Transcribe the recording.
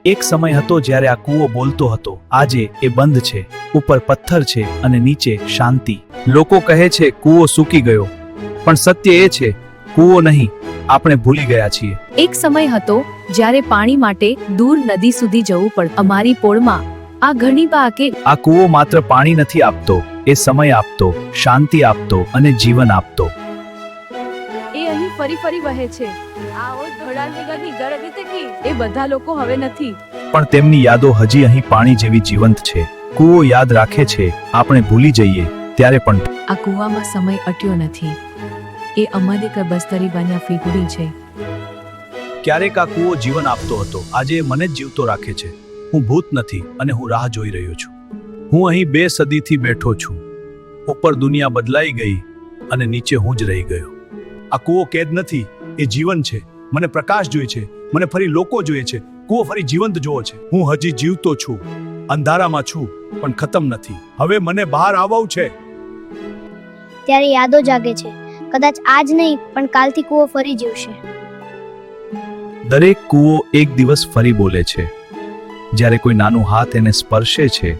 એક સમય હતો જ્યારે આ કૂવો બોલતો હતો. આજે એ બંધ છે. ઉપર પથ્થર છે અને નીચે શાંતિ. લોકો કહે છે કૂવો સૂકી ગયો, પણ સત્ય એ છે કૂવો નહીં, આપણે ભૂલી ગયા છીએ. એક સમય હતો જ્યારે પાણી માટે દૂર નદી સુધી જવું પડતું. અમારી પોળમાં આ ઘણી બા કે આ કૂવો માત્ર પાણી નથી આપતો, એ સમય આપતો, શાંતિ આપતો અને જીવન આપતો. એ અહીં ફરી ફરી વહે છે. આ ઓજ ધડાની ગરજ હતી એ બધા લોકો હવે નથી. પણ તેમની યાદો હજી અહીં પાણી જેવી જીવંત છે. કૂવો યાદ રાખે છે, આપણે ભૂલી જઈએ ત્યારે પણ. આ કૂવામાં સમય અટ્યો નથી. એ અમારી કબસ્તરી બન્યા ફીગુડી છે. ક્યારેક આ કૂવો જીવન આપતો હતો, આજે એ મને જ જીવતો રાખે છે. હું ભૂત નથી અને હું રાહ જોઈ રહ્યો છું. હું અહીં 2 સદીથી બેઠો છું. ઉપર દુનિયા બદલાઈ ગઈ અને નીચે હું જ રહી ગયો. આ કૂવો કેદ નથી, એ જીવન છે. મને પ્રકાશ જોઈએ છે, મને ફરી લોકો જોઈએ છે, કૂવો ફરી જીવંત જોવો છે. હું હજી જીવતો છું, અંધારામાં છું, પણ ખતમ નથી. હવે મને બહાર આવવું છે. ત્યારે યાદો જાગે છે. કદાચ આજ નહીં, પણ કાલથી કૂવો ફરી જીવશે. દરેક કૂવો એક દિવસ ફરી બોલે છે. જ્યારે કોઈ નાનું હાથ એને સ્પર્શે છે